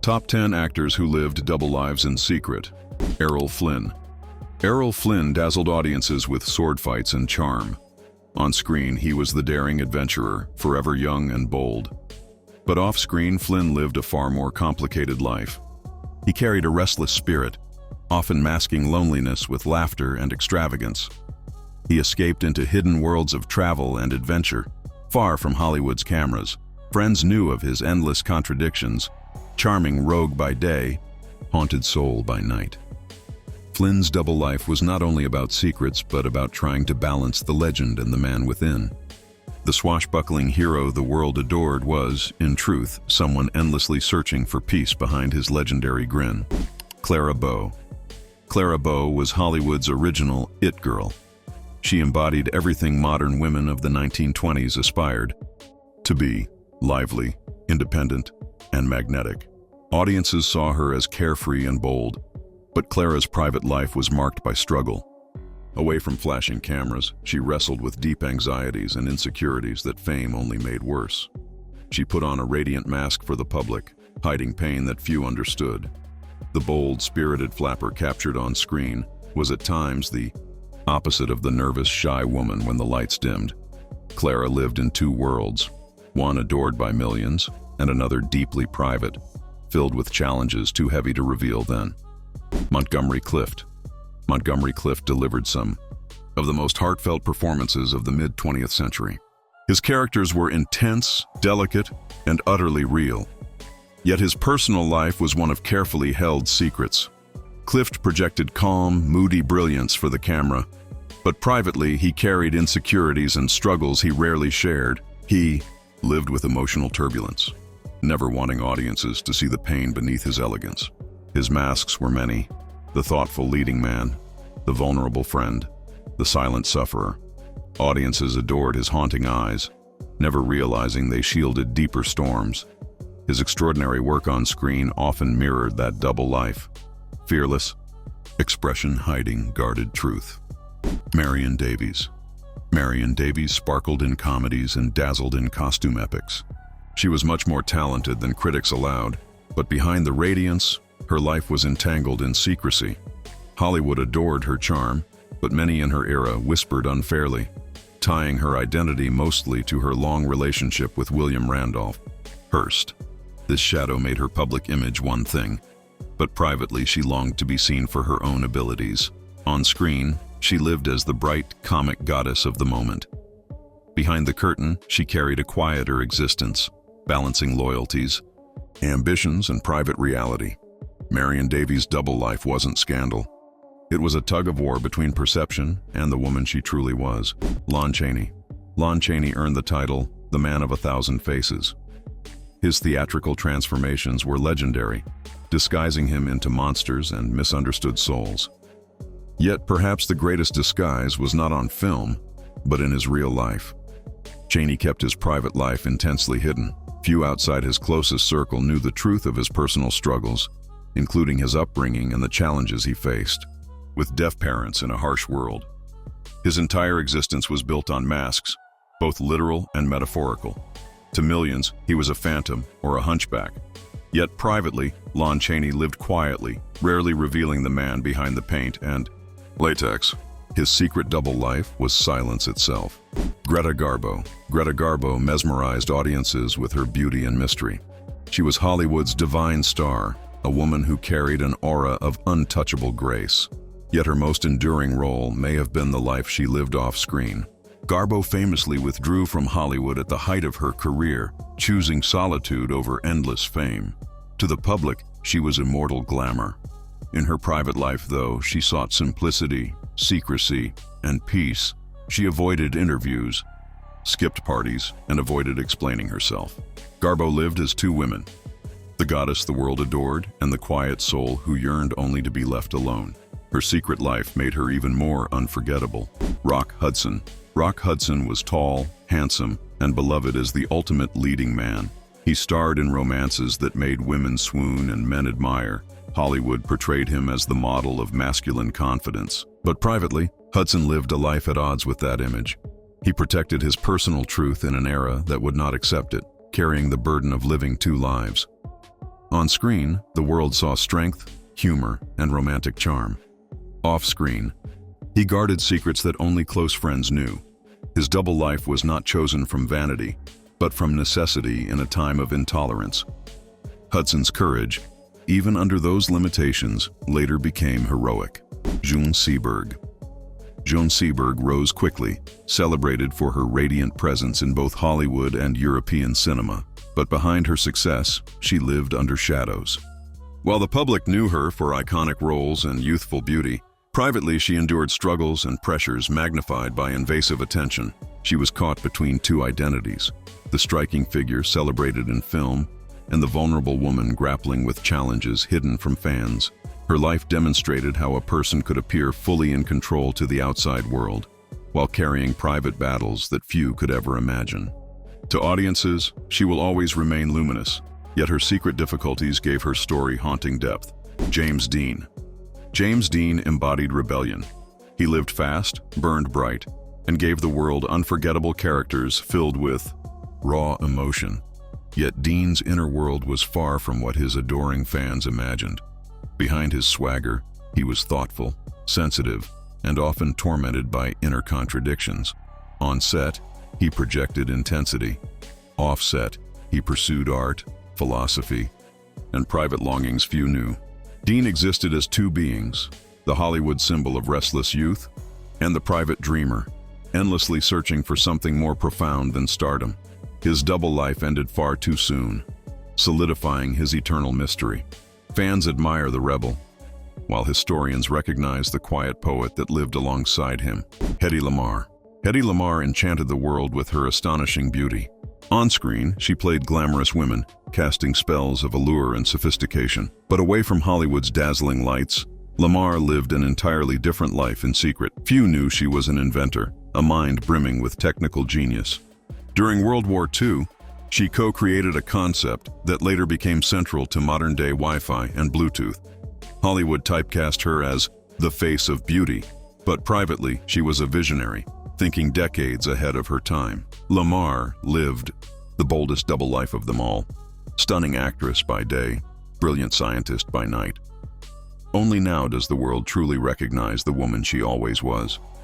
Top 10 actors who lived double lives in secret. Errol Flynn. Errol Flynn dazzled audiences with sword fights and charm. On screen, he was the daring adventurer, forever young and bold. But off-screen, Flynn lived a far more complicated life. He carried a restless spirit, often masking loneliness with laughter and extravagance. He escaped into hidden worlds of travel and adventure, far from Hollywood's cameras. Friends knew of his endless contradictions, charming rogue by day, haunted soul by night. Flynn's double life was not only about secrets, but about trying to balance the legend and the man within. The swashbuckling hero the world adored was, in truth, someone endlessly searching for peace behind his legendary grin. Clara Bow. Clara Bow was Hollywood's original it girl. She embodied everything modern women of the 1920s aspired to be: lively, independent, and magnetic. Audiences saw her as carefree and bold, but Clara's private life was marked by struggle. Away from flashing cameras, she wrestled with deep anxieties and insecurities that fame only made worse. She put on a radiant mask for the public, hiding pain that few understood. The bold, spirited flapper captured on screen was at times the opposite of the nervous, shy woman when the lights dimmed. Clara lived in two worlds, one adored by millions, and another deeply private, filled with challenges too heavy to reveal then. Montgomery Clift. Montgomery Clift delivered some of the most heartfelt performances of the mid-20th century. His characters were intense, delicate, and utterly real. Yet his personal life was one of carefully held secrets. Clift projected calm, moody brilliance for the camera, but privately he carried insecurities and struggles he rarely shared. He lived with emotional turbulence, never wanting audiences to see the pain beneath his elegance. His masks were many: the thoughtful leading man, the vulnerable friend, the silent sufferer. Audiences adored his haunting eyes, never realizing they shielded deeper storms. His extraordinary work on screen often mirrored that double life: fearless, expression hiding guarded truth. Marion Davies. Marion Davies sparkled in comedies and dazzled in costume epics. She was much more talented than critics allowed, but behind the radiance, her life was entangled in secrecy. Hollywood adored her charm, but many in her era whispered unfairly, tying her identity mostly to her long relationship with William Randolph Hearst. This shadow made her public image one thing, but privately she longed to be seen for her own abilities. On screen, she lived as the bright, comic goddess of the moment. Behind the curtain, she carried a quieter existence, balancing loyalties, ambitions, and private reality. Marion Davies' double life wasn't scandal. It was a tug-of-war between perception and the woman she truly was. Lon Chaney. Lon Chaney earned the title, the Man of a Thousand Faces. His theatrical transformations were legendary, disguising him into monsters and misunderstood souls. Yet perhaps the greatest disguise was not on film, but in his real life. Chaney kept his private life intensely hidden. Few outside his closest circle knew the truth of his personal struggles, including his upbringing and the challenges he faced. With deaf parents in a harsh world, his entire existence was built on masks, both literal and metaphorical. To millions, he was a phantom or a hunchback. Yet privately, Lon Chaney lived quietly, rarely revealing the man behind the paint and latex. His secret double life was silence itself. Greta Garbo. Greta Garbo mesmerized audiences with her beauty and mystery. She was Hollywood's divine star, a woman who carried an aura of untouchable grace. Yet her most enduring role may have been the life she lived off-screen. Garbo famously withdrew from Hollywood at the height of her career, choosing solitude over endless fame. To the public, she was immortal glamour. In her private life, though, she sought simplicity, secrecy, and peace. She avoided interviews, skipped parties, and avoided explaining herself. Garbo lived as two women: the goddess the world adored and the quiet soul who yearned only to be left alone. Her secret life made her even more unforgettable. Rock Hudson. Rock Hudson was tall, handsome, and beloved as the ultimate leading man. He starred in romances that made women swoon and men admire. Hollywood portrayed him as the model of masculine confidence. But privately, Hudson lived a life at odds with that image. He protected his personal truth in an era that would not accept it, carrying the burden of living two lives. On screen, the world saw strength, humor, and romantic charm. Off screen, he guarded secrets that only close friends knew. His double life was not chosen from vanity, but from necessity in a time of intolerance. Hudson's courage, even under those limitations, later became heroic. June Seberg. Joan Seberg rose quickly, celebrated for her radiant presence in both Hollywood and European cinema. But behind her success, she lived under shadows. While the public knew her for iconic roles and youthful beauty, privately she endured struggles and pressures magnified by invasive attention. She was caught between two identities: the striking figure celebrated in film and the vulnerable woman grappling with challenges hidden from fans. Her life demonstrated how a person could appear fully in control to the outside world, while carrying private battles that few could ever imagine. To audiences, she will always remain luminous, yet her secret difficulties gave her story haunting depth. James Dean. James Dean embodied rebellion. He lived fast, burned bright, and gave the world unforgettable characters filled with raw emotion. Yet Dean's inner world was far from what his adoring fans imagined. Behind his swagger, he was thoughtful, sensitive, and often tormented by inner contradictions. On set, he projected intensity. Off set, he pursued art, philosophy, and private longings few knew. Dean existed as two beings, the Hollywood symbol of restless youth and the private dreamer, endlessly searching for something more profound than stardom. His double life ended far too soon, solidifying his eternal mystery. Fans admire the rebel, while historians recognize the quiet poet that lived alongside him. Hedy Lamarr. Hedy Lamarr enchanted the world with her astonishing beauty. On screen, she played glamorous women, casting spells of allure and sophistication. But away from Hollywood's dazzling lights, Lamarr lived an entirely different life in secret. Few knew she was an inventor, a mind brimming with technical genius. During World War II, she co-created a concept that later became central to modern-day Wi-Fi and Bluetooth. Hollywood typecast her as the face of beauty, but privately she was a visionary, thinking decades ahead of her time. Lamarr lived the boldest double life of them all. Stunning actress by day, brilliant scientist by night. Only now does the world truly recognize the woman she always was.